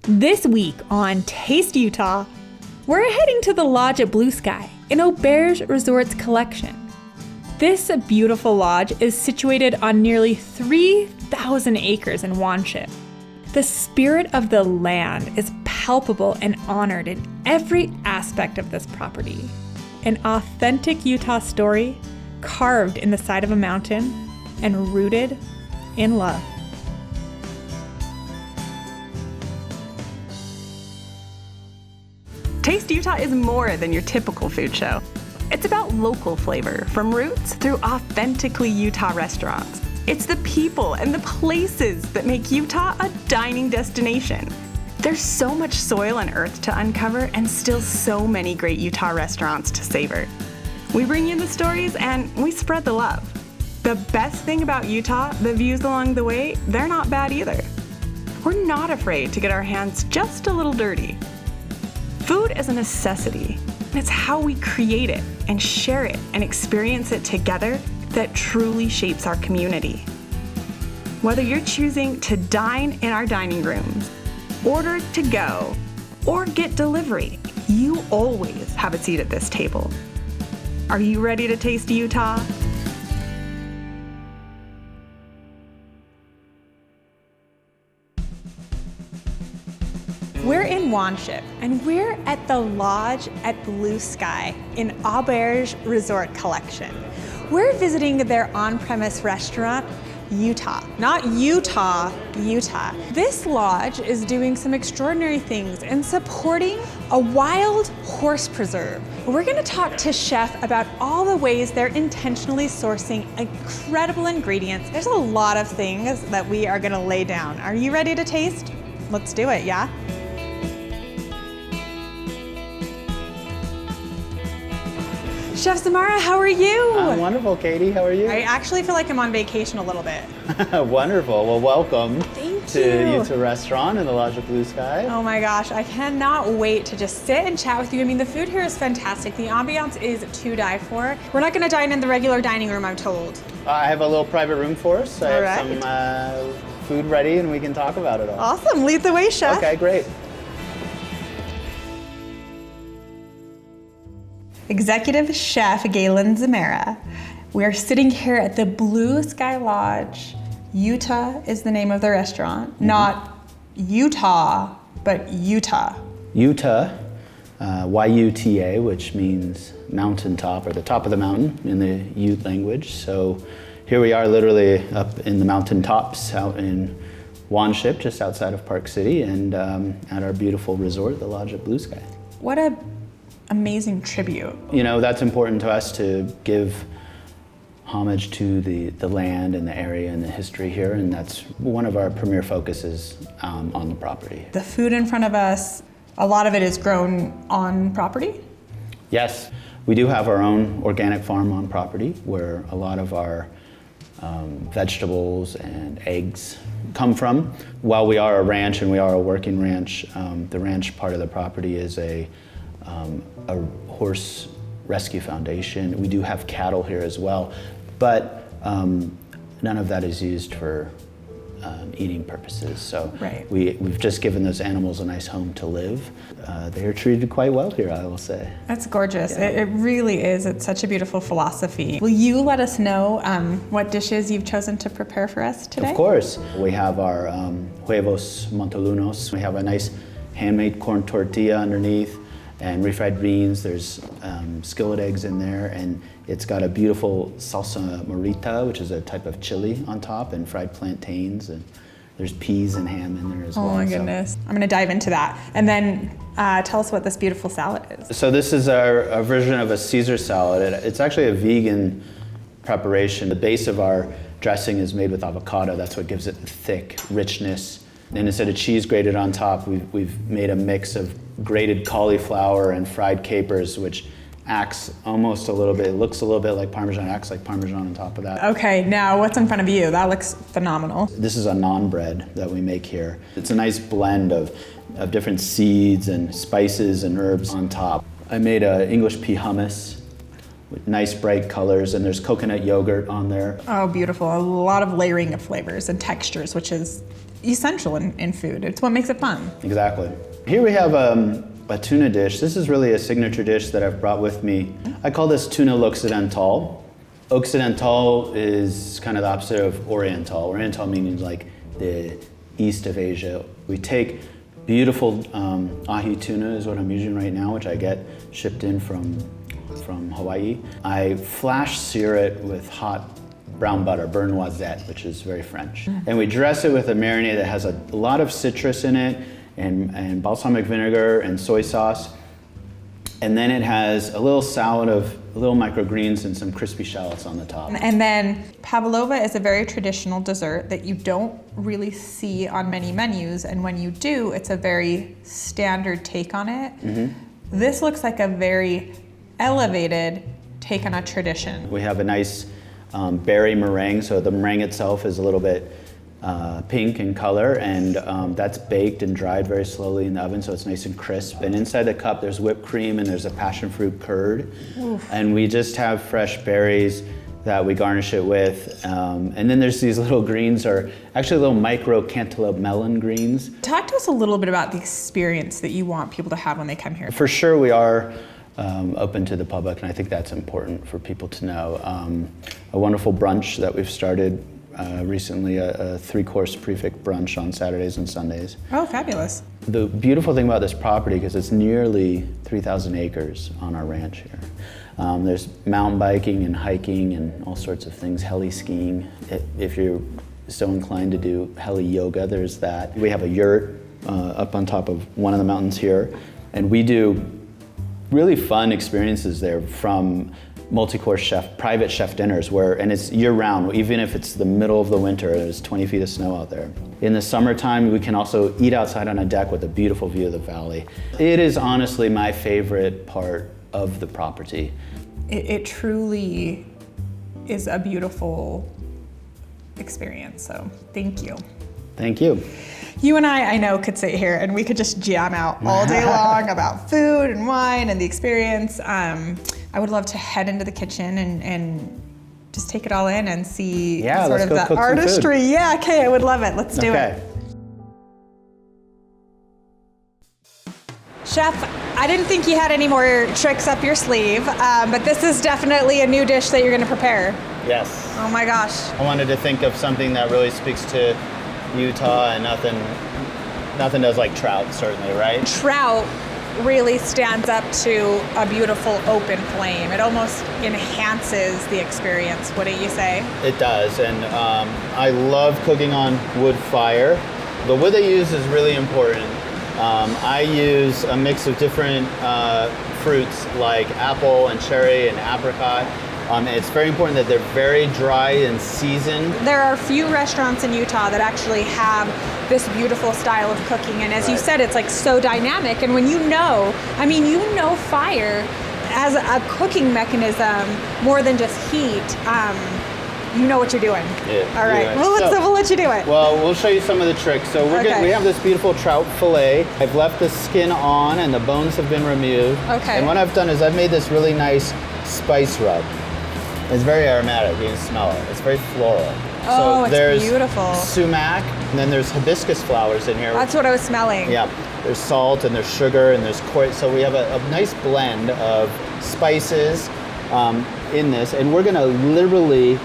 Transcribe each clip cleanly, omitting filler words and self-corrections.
This week on Taste Utah, we're heading to the lodge at Blue Sky in Auberge Resorts Collection. This beautiful lodge is situated on nearly 3,000 acres in Wanship. The spirit of the land is palpable and honored in every aspect of this property. An authentic Utah story carved in the side of a mountain and rooted in love. Taste Utah is more than your typical food show. It's about local flavor, from roots through authentically Utah restaurants. It's the people and the places that make Utah a dining destination. There's so much soil and earth to uncover and still so many great Utah restaurants to savor. We bring you the stories and we spread the love. The best thing about Utah, the views along the way, they're not bad either. We're not afraid to get our hands just a little dirty. Food is a necessity. It's how we create it and share it and experience it together that truly shapes our community. Whether you're choosing to dine in our dining rooms, order to go, or get delivery, you always have a seat at this table. Are you ready to taste Utah? We're in Wanship, and we're at the lodge at Blue Sky in Auberge Resort Collection. We're visiting their on-premise restaurant, Utah. Not Utah, Utah. This lodge is doing some extraordinary things and supporting a wild horse preserve. We're gonna talk to Chef about all the ways they're intentionally sourcing incredible ingredients. There's a lot of things that we are gonna lay down. Are you ready to taste? Let's do it, yeah? Chef Samara, how are you? I'm wonderful, Katy. How are you? I actually feel like I'm on vacation a little bit. Wonderful. Well, welcome Thank to you. Yuta Restaurant in the Lodge of Blue Sky. Oh my gosh, I cannot wait to just sit and chat with you. I mean, the food here is fantastic. The ambiance is to die for. We're not gonna dine in the regular dining room, I'm told. I have a little private room for us. I have All some food ready and we can talk about it all. Awesome, lead the way, Chef. Okay, great. Executive Chef Galen Zamara. We're sitting here at the Blue Sky Lodge. Yuta is the name of the restaurant, not Utah, but Utah. Yuta, Y-U-T-A, which means mountaintop or the top of the mountain in the Ute language. So here we are literally up in the mountaintops out in Wanship, just outside of Park City, and at our beautiful resort, the Lodge at Blue Sky. What a amazing tribute. You know, that's important to us to give homage to the land and the area and the history here, and that's one of our premier focuses on the property. The food in front of us, a lot of it is grown on property? Yes, we do have our own organic farm on property where a lot of our vegetables and eggs come from. While we are a ranch and we are a working ranch, the ranch part of the property is a horse rescue foundation. We do have cattle here as well, but none of that is used for eating purposes. So right. we've just given those animals a nice home to live. They are treated quite well here, I will say. That's gorgeous. Yeah. It really is. It's such a beautiful philosophy. Will you let us know what dishes you've chosen to prepare for us today? Of course. We have our huevos montelunos. We have a nice handmade corn tortilla underneath and refried beans. There's skillet eggs in there, and it's got a beautiful salsa morita, which is a type of chili on top, and fried plantains, and there's peas and ham in there as well. Oh my goodness. I'm gonna dive into that. And then tell us what this beautiful salad is. So this is our version of a Caesar salad. It's actually a vegan preparation. The base of our dressing is made with avocado. That's what gives it thick richness. And instead of cheese grated on top, we've made a mix of grated cauliflower and fried capers, which acts almost a little bit, it looks a little bit like Parmesan, acts like Parmesan on top of that. Okay, now what's in front of you? That looks phenomenal. This is a naan bread that we make here. It's a nice blend of different seeds and spices and herbs on top. I made a English pea hummus with nice bright colors, and there's coconut yogurt on there. Oh, beautiful. A lot of layering of flavors and textures, which is essential in food. It's what makes it fun. Exactly. Here we have a tuna dish. This is really a signature dish that I've brought with me. I call this tuna l'occidental. Occidental is kind of the opposite of Oriental. Oriental meaning like the east of Asia. We take beautiful ahi tuna is what I'm using right now, which I get shipped in from Hawaii. I flash sear it with hot brown butter, beurre noisette, which is very French. And we dress it with a marinade that has a lot of citrus in it and balsamic vinegar and soy sauce. And then it has a little salad of little microgreens and some crispy shallots on the top. And then Pavlova is a very traditional dessert that you don't really see on many menus. And when you do, it's a very standard take on it. This looks like a very elevated take on a tradition. We have a nice berry meringue, so the meringue itself is a little bit pink in color, and that's baked and dried very slowly in the oven, so it's nice and crisp. And inside the cup there's whipped cream and there's a passion fruit curd. Oof. And we just have fresh berries that we garnish it with. And then there's these little greens, or actually little micro cantaloupe melon greens. Talk to us a little bit about the experience that you want people to have when they come here. For sure we are open to the public, and I think that's important for people to know. A wonderful brunch that we've started recently, a 3-course prefix brunch on Saturdays and Sundays. Oh, fabulous. The beautiful thing about this property, because it's nearly 3,000 acres on our ranch here. There's mountain biking and hiking and all sorts of things, heli skiing. If you're so inclined to do heli yoga, there's that. We have a yurt up on top of one of the mountains here, and we do really fun experiences there, from multi-course private chef dinners and it's year-round, even if it's the middle of the winter, there's 20 feet of snow out there. In the summertime, we can also eat outside on a deck with a beautiful view of the valley. It is honestly my favorite part of the property. It truly is a beautiful experience, so thank you. Thank you. You and I know, could sit here and we could just jam out all day long about food and wine and the experience. I would love to head into the kitchen and just take it all in and see sort of the artistry. Yeah, okay, I would love it. Let's do it. Chef, I didn't think you had any more tricks up your sleeve, but this is definitely a new dish that you're going to prepare. Yes. Oh my gosh. I wanted to think of something that really speaks to Utah, and nothing does like trout, certainly, right? Trout really stands up to a beautiful open flame. It almost enhances the experience, wouldn't you say? It does, and I love cooking on wood fire. The wood they use is really important. I use a mix of different fruits like apple and cherry and apricot. It's very important that they're very dry and seasoned. There are few restaurants in Utah that actually have this beautiful style of cooking, and as you said, it's like so dynamic. And when you know fire as a cooking mechanism more than just heat, you know what you're doing. Yeah, all right, we'll let you do it. Well, we'll show you some of the tricks. So we have this beautiful trout fillet. I've left the skin on and the bones have been removed. Okay. And what I've done is I've made this really nice spice rub. It's very aromatic, you can smell it. It's very floral. Oh, so there's beautiful. Sumac, and then there's hibiscus flowers in here. That's what I was smelling. Yeah, there's salt and there's sugar and there's so we have a nice blend of spices in this, and we're gonna literally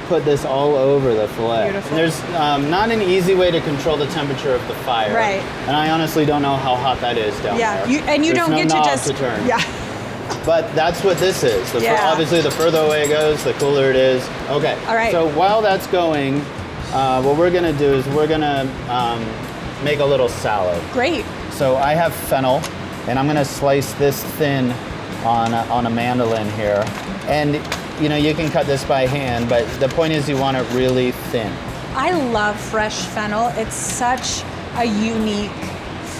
put this all over the fillet. Beautiful. There's not an easy way to control the temperature of the fire. Right. And I honestly don't know how hot that is down there. Yeah, you don't get to just turn. Yeah. But that's what this is. Obviously, the further away it goes, the cooler it is. Okay. All right. So while that's going, what we're gonna do is we're gonna make a little salad. Great. So I have fennel, and I'm gonna slice this thin on a mandolin here. And you can cut this by hand, but the point is you want it really thin. I love fresh fennel. It's such a unique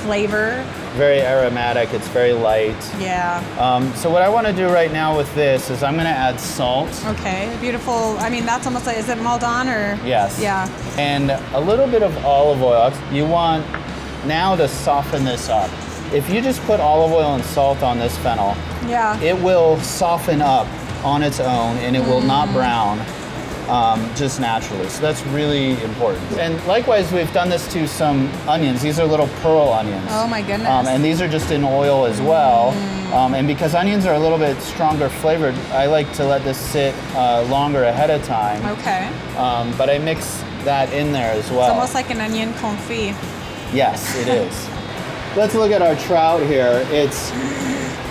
flavor. Very aromatic, it's very light. Yeah. So what I want to do right now with this is I'm going to add salt. Okay, beautiful. I mean, that's almost like, is it Maldon or? Yes. Yeah. And a little bit of olive oil. You want now to soften this up. If you just put olive oil and salt on this fennel, it will soften up on its own and it will not brown. just naturally. So that's really important. And likewise, we've done this to some onions. These are little pearl onions. Oh my goodness. And these are just in oil as well. And because onions are a little bit stronger flavored, I like to let this sit longer ahead of time. Okay. But I mix that in there as well. It's almost like an onion confit. Yes, it is. Let's look at our trout here.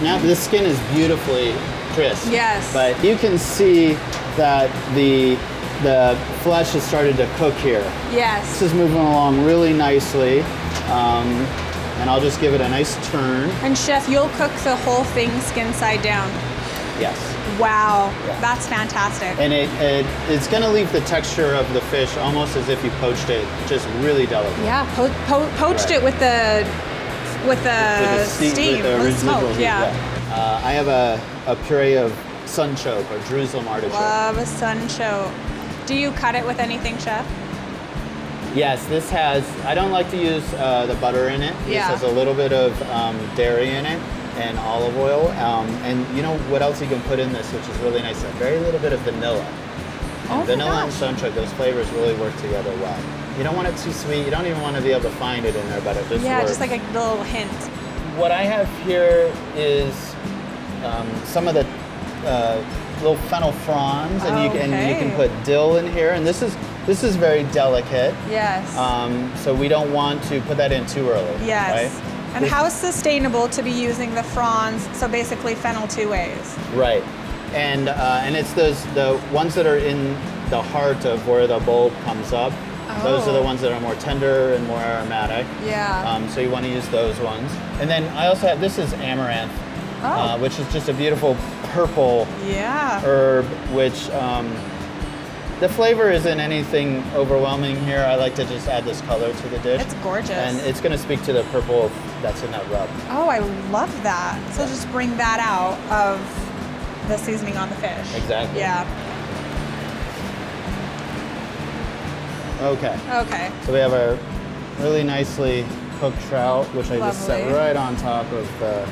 Now the skin is beautifully crisp. Yes. But you can see that the flesh has started to cook here. Yes. This is moving along really nicely. And I'll just give it a nice turn. And chef, you'll cook the whole thing skin side down. Yes. Wow, Yeah. that's fantastic. And it's going to leave the texture of the fish almost as if you poached it, just really delicate. Yeah, poached it with the steam, With the with smoke. residual heat, Yeah. I have a puree of sunchoke or Jerusalem artichoke. Love a sunchoke. Do you cut it with anything, chef? Yes, this has, I don't like to use the butter in it. Yeah. This has a little bit of dairy in it and olive oil. And you know what else you can put in this, which is really nice? A very little bit of vanilla. Oh my Vanilla and gosh. sunchoke, those flavors really work together well. You don't want it too sweet. You don't even want to be able to find it in there, but it just Yeah, works. just like a little hint. What I have here is some of the little Fennel Fronds, and you can put dill in here. And this is very delicate. Yes. So we don't want to put that in too early. Yes. Right? And how sustainable to be using the fronds? So basically fennel 2 ways. Right. And it's the ones that are in the heart of where the bulb comes up. Those are the ones that are more tender and more aromatic. Yeah. So you want to use those ones. And then I also have, this is amaranth, which is just a beautiful purple Yeah. herb, which the flavor isn't anything overwhelming here. I like to just add this color to the dish. It's gorgeous. And it's going to speak to the purple that's in that rub. Oh, I love that. So just bring that out of the seasoning on the fish. Exactly. Yeah. Okay. Okay. So we have a really nicely cooked trout, which I just set Lovely. right on top of the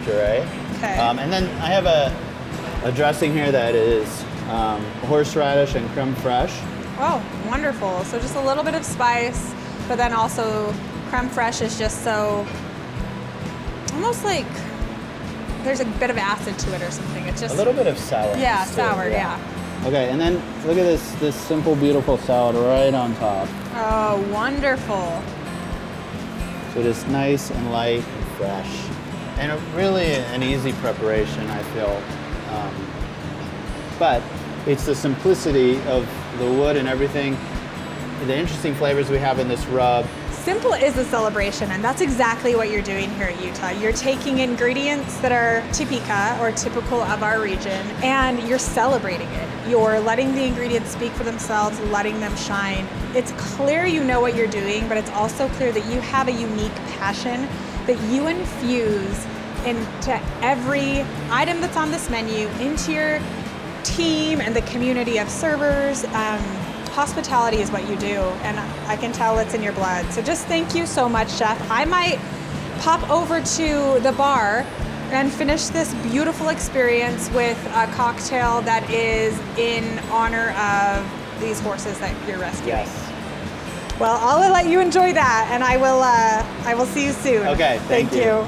puree. Okay. And then I have a dressing here that is horseradish and creme fraiche. Oh, wonderful. So just a little bit of spice, but then also creme fraiche is just so, almost like there's a bit of acid to it or something. It's just A little bit of sour. Yeah, sour, yeah. Okay, and then look at this simple, beautiful salad right on top. Oh, wonderful. So just nice and light and fresh. And really an easy preparation, I feel. But it's the simplicity of the wood and everything, the interesting flavors we have in this rub. Simple is a celebration, and that's exactly what you're doing here at Utah. You're taking ingredients that are typica, or typical of our region, and you're celebrating it. You're letting the ingredients speak for themselves, letting them shine. It's clear you know what you're doing, but it's also clear that you have a unique passion that you infuse into every item that's on this menu, into your team and the community of servers. Hospitality is what you do, and I can tell it's in your blood. So just thank you so much, Chef. I might pop over to the bar and finish this beautiful experience with a cocktail that is in honor of these horses that you're rescuing. Yes. Well, I'll let you enjoy that, and I will see you soon. Okay, thank you.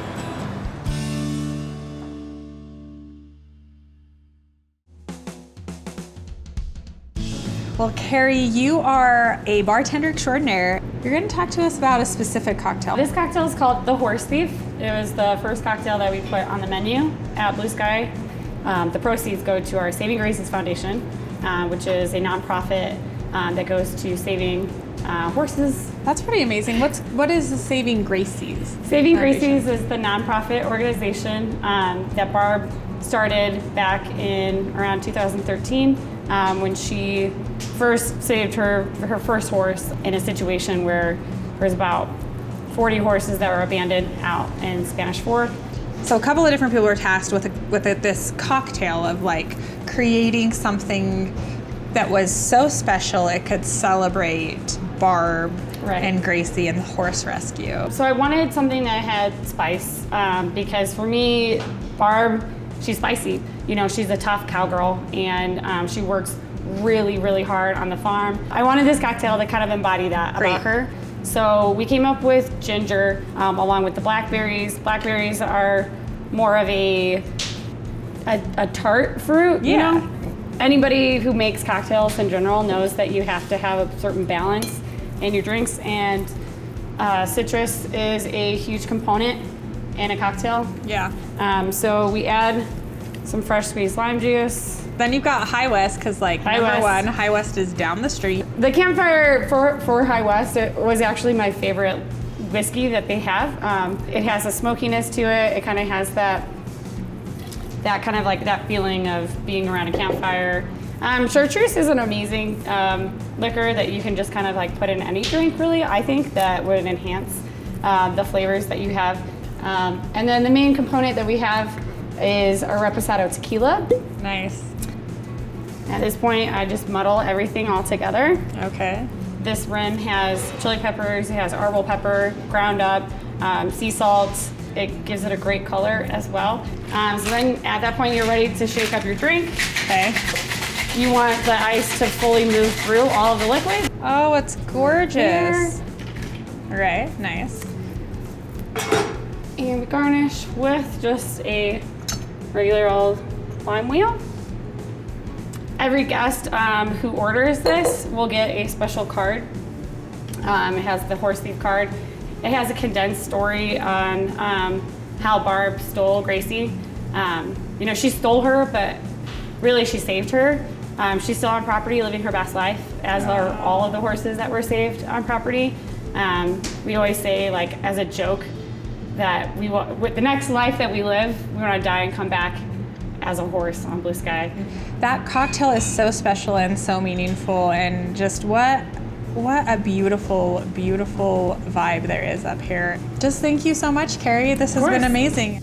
Well, Carrie, you are a bartender extraordinaire. You're going to talk to us about a specific cocktail. This cocktail is called the Horse Thief. It was the first cocktail that we put on the menu at Blue Sky. The proceeds go to our Saving Graces Foundation, which is a nonprofit that goes to saving horses. That's pretty amazing. What is the Saving Gracies? Saving Foundation? Gracies is the nonprofit organization that Barb started back in around 2013 when she first saved her first horse in a situation where there was about 40 horses that were abandoned out in Spanish Fork. So a couple of different people were tasked with this cocktail of like creating something that was so special it could celebrate Barb and Gracie and the horse rescue. So I wanted something that had spice because for me, Barb, she's spicy. You know, she's a tough cowgirl and she works really, really hard on the farm. I wanted this cocktail to kind of embody that about her. So we came up with ginger along with the blackberries. Blackberries are more of a tart fruit, you know? Anybody who makes cocktails in general knows that you have to have a certain balance in your drinks, and citrus is a huge component in a cocktail. So we add some fresh squeezed lime juice. Then you've got High West, because like number one, High West is down the street. The campfire for High West, it was actually my favorite whiskey that they have. It has a smokiness to it. It kind of has that kind of like that feeling of being around a campfire. Chartreuse is an amazing liquor that you can just kind of like put in any drink, really. I think that would enhance the flavors that you have. And then the main component that we have is our reposado tequila. Nice. At this point, I just muddle everything all together. Okay. This rim has chili peppers, it has arbol pepper, ground up, sea salt. It gives it a great color as well. So then at that point, you're ready to shake up your drink. Okay. You want the ice to fully move through all of the liquid. Oh, it's gorgeous. All right, nice. And we garnish with just a regular old lime wheel. Every guest who orders this will get a special card. It has the horse thief card. It has a condensed story on how Barb stole Gracie. You know, she stole her, but really she saved her. She's still on property, living her best life, as are all of the horses that were saved on property. We always say, like, as a joke, that with the next life that we live, we want to die and come back as a horse on Blue Sky. That cocktail is so special and so meaningful, and just what a beautiful, beautiful vibe there is up here. Just thank you so much, Carrie. This has been amazing.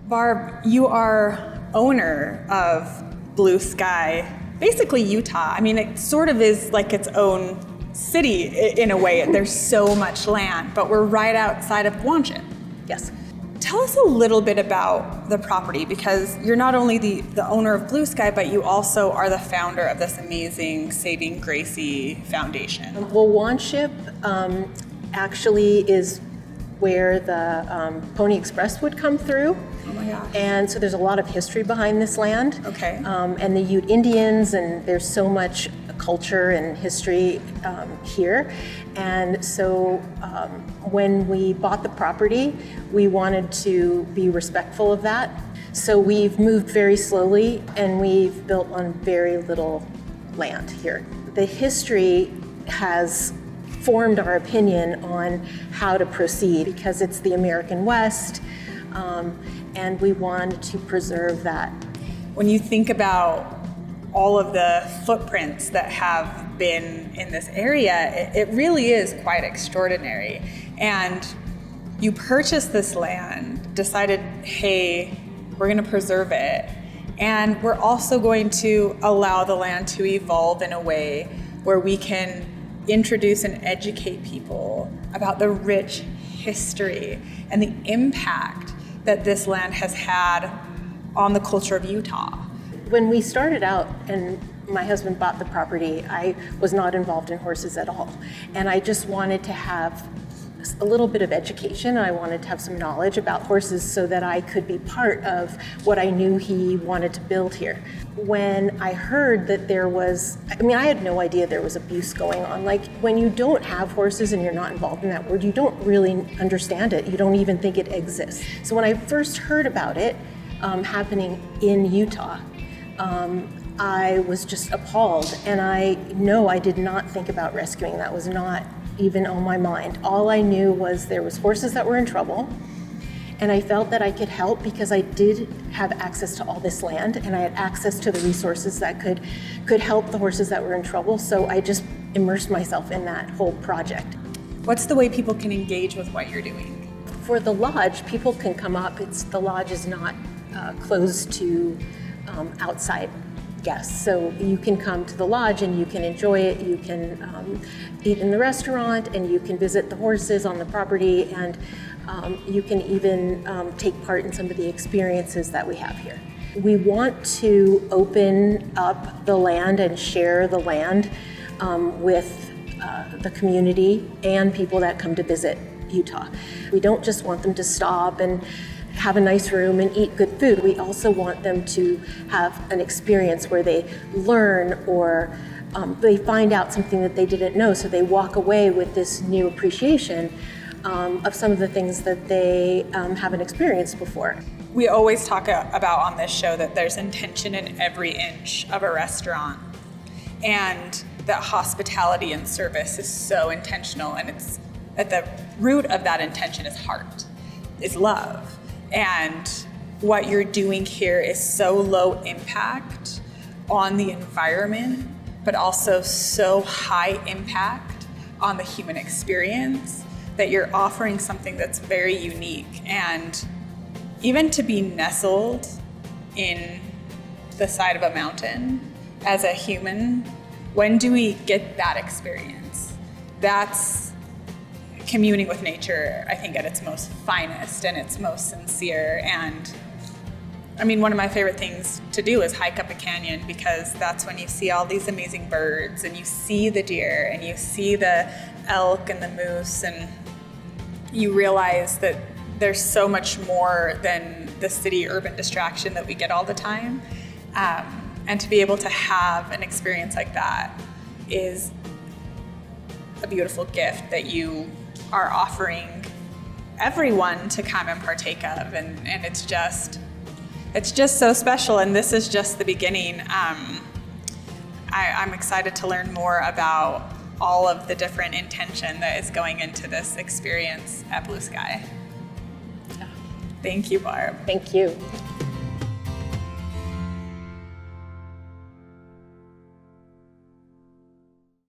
Barb, you are owner of Blue Sky, basically Utah. I mean, it sort of is like its own city in a way. There's so much land, but we're right outside of Guanchen. Yes. Tell us a little bit about the property, because you're not only the owner of Blue Sky, but you also are the founder of this amazing Saving Gracie Foundation. Well, Wanship actually is where the Pony Express would come through. Oh my gosh. And so there's a lot of history behind this land. Okay. And the Ute Indians, and there's so much culture and history here. And so when we bought the property, we wanted to be respectful of that. So we've moved very slowly, and we've built on very little land here. The history has formed our opinion on how to proceed, because it's the American West, and we wanted to preserve that. When you think about all of the footprints that have been in this area, it really is quite extraordinary. And you purchased this land, decided, hey, we're going to preserve it. And we're also going to allow the land to evolve in a way where we can introduce and educate people about the rich history and the impact that this land has had on the culture of Utah. When we started out and my husband bought the property, I was not involved in horses at all. And I just wanted to have a little bit of education. I wanted to have some knowledge about horses so that I could be part of what I knew he wanted to build here. When I heard that there was, I had no idea there was abuse going on. Like, when you don't have horses and you're not involved in that world, you don't really understand it. You don't even think it exists. So when I first heard about it happening in Utah, I was just appalled, and I did not think about rescuing. That was not even on my mind. All I knew was there was horses that were in trouble, and I felt that I could help because I did have access to all this land, and I had access to the resources that could help the horses that were in trouble. So I just immersed myself in that whole project. What's the way people can engage with what you're doing? For the lodge, people can come up. The lodge is not closed to outside guests. So you can come to the lodge and you can enjoy it. You can eat in the restaurant, and you can visit the horses on the property. And You can even take part in some of the experiences that we have here. We want to open up the land and share the land with the community and people that come to visit Utah. We don't just want them to stop and have a nice room and eat good food. We also want them to have an experience where they learn or they find out something that they didn't know, so they walk away with this new appreciation of some of the things that they haven't experienced before. We always talk about on this show that there's intention in every inch of a restaurant, and that hospitality and service is so intentional, and it's at the root of that intention is heart, is love. And what you're doing here is so low impact on the environment, but also so high impact on the human experience that you're offering something that's very unique. And even to be nestled in the side of a mountain as a human, when do we get that experience? That's communing with nature, I think, at its most finest and its most sincere. And I mean, one of my favorite things to do is hike up a canyon, because that's when you see all these amazing birds and you see the deer and you see the elk and the moose, and you realize that there's so much more than the city urban distraction that we get all the time. And to be able to have an experience like that is a beautiful gift that you are offering everyone to come and partake of. And it's just so special. And this is just the beginning. I'm excited to learn more about all of the different intention that is going into this experience at Blue Sky. Thank you, Barb. Thank you.